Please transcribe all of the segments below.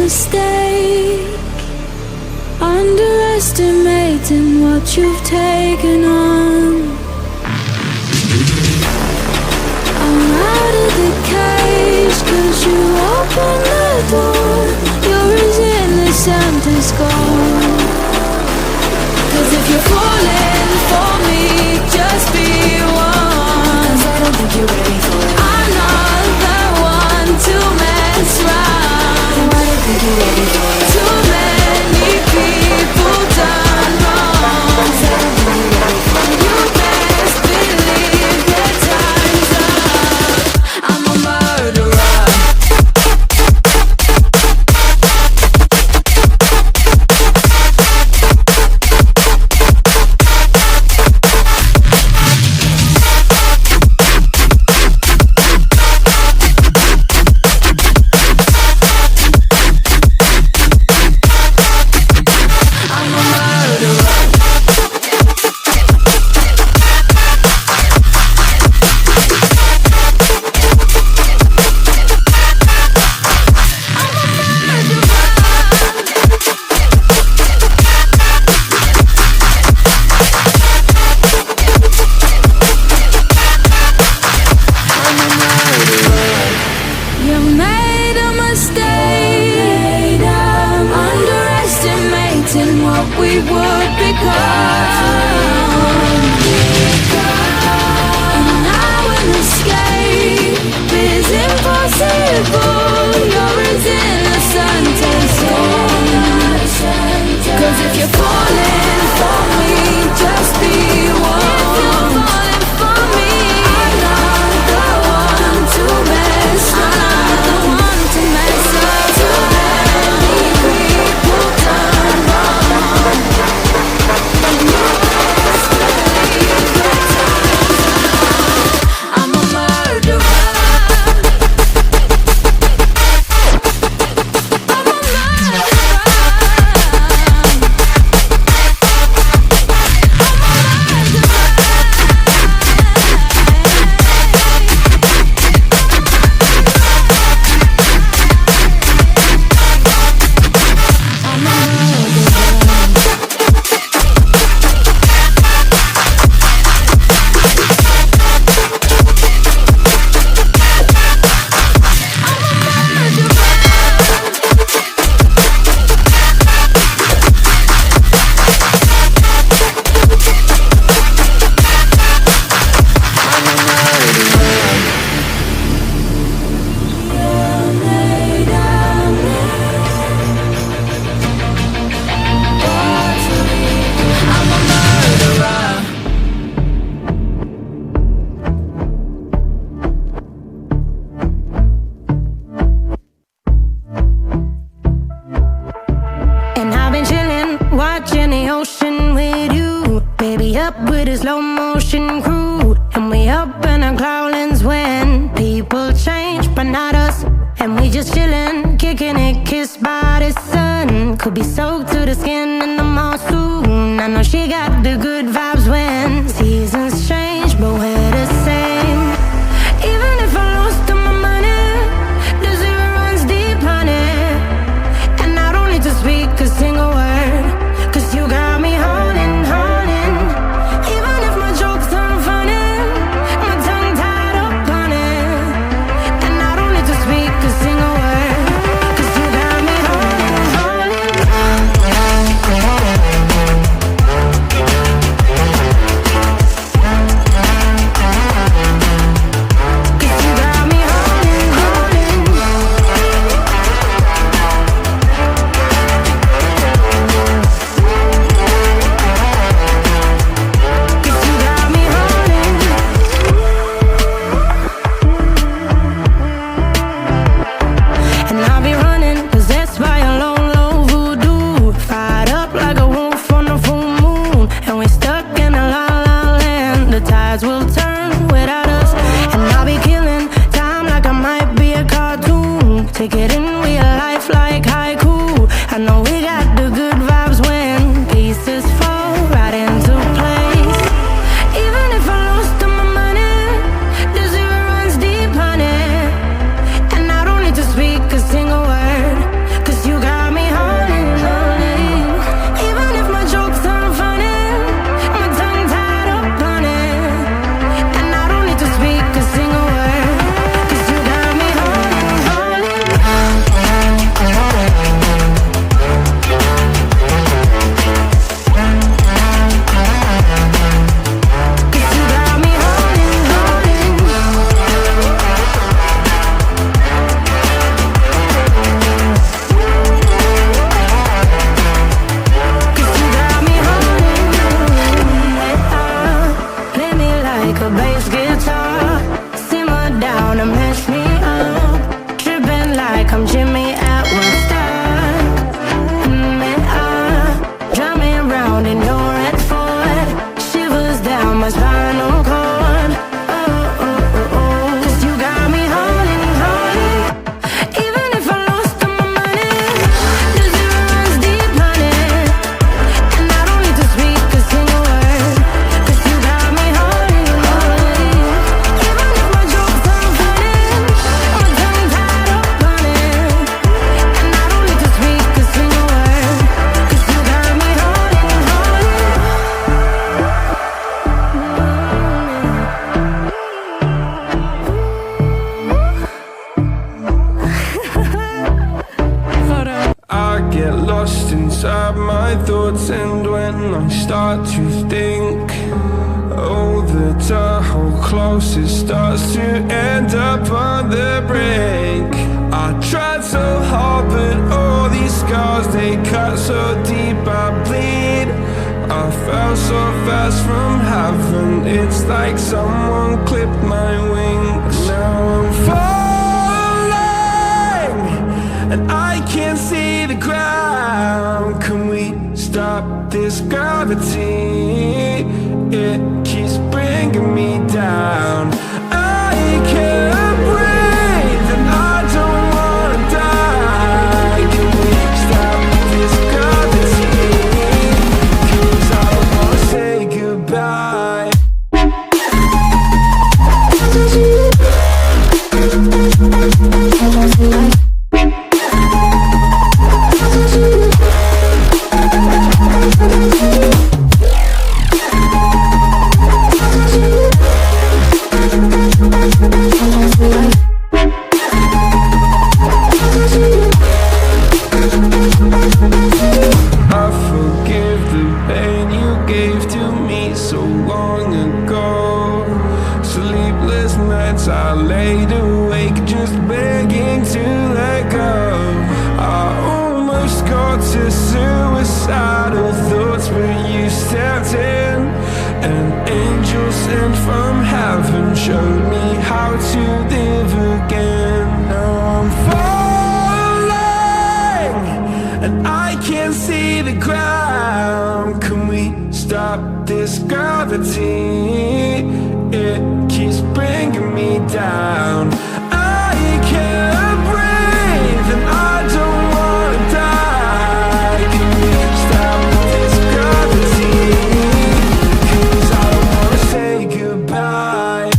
mistake, underestimating what you've taken on. I'm out of the cage, 'cause you opened the door. You're as innocent as gold. 'Cause if you're falling for me, just be one. 'Cause I don't think you're ready for it. I'm not the one to mess around. I don't think you're ready for it. Too many people done wrong. 'Cause I don't think you're ready for it. You best believe that time's up. I'm a murderer. Single word, 'cause you thoughts end when I start to think. Oh, the door closest starts to end up on the brink. I tried so hard, but all these scars, they cut so deep I bleed. I fell so fast from heaven, it's like someone clipped my wings. Now I'm falling, and I can't see the ground. Can we stop this gravity? It keeps bringing me down. I can't breathe, and I don't wanna die. Can we stop this gravity? 'Cause I don't wanna say goodbye. I laid awake just begging to let go. I almost got to suicidal thoughts, but you stepped in. An angel sent from heaven showed me how to live again. Now I'm falling, and I can't see the ground. Can we stop this gravity? It keeps bringing me down. I can't breathe, and I don't wanna die. Can we stop this gravity? 'Cause I don't wanna say goodbye.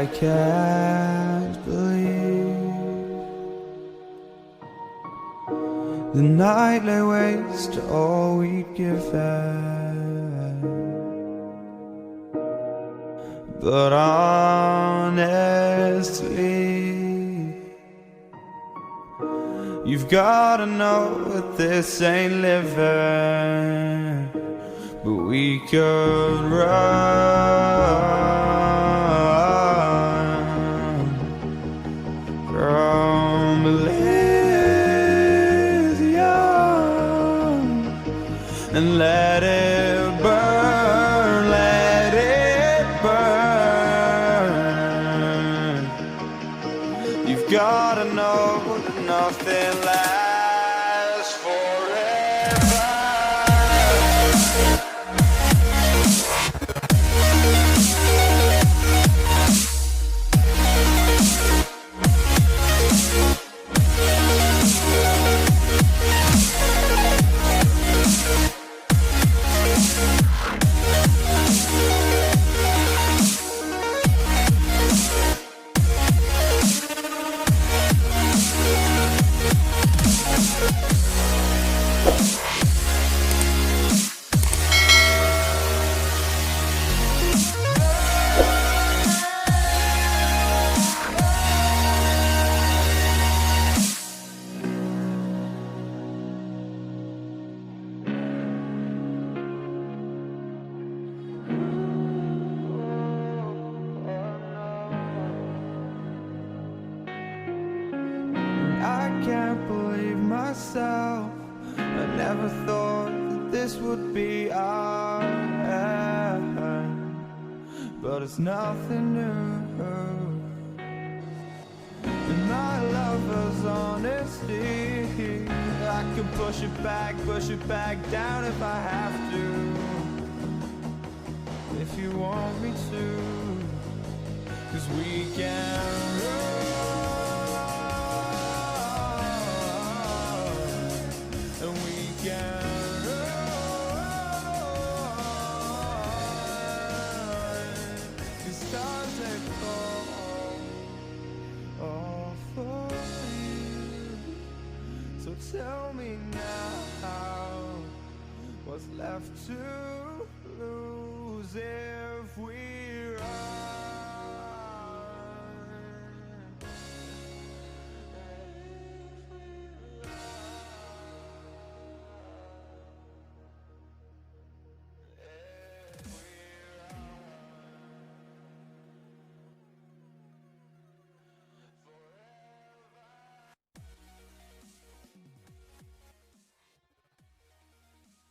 I can't believe the night lay waste to all we'd given. But honestly, you've gotta know that this ain't living. But we could run from Elysium and let it burn, let it burn. You've gotta know that nothing lasts forever. myself. I never thought that this would be our end, but it's nothing new. And my lover's honesty, I can push it back down if I have to. If you want me to, 'cause we can run, and we can run, 'cause stars they fall all for you. So tell me now, what's left to lose if we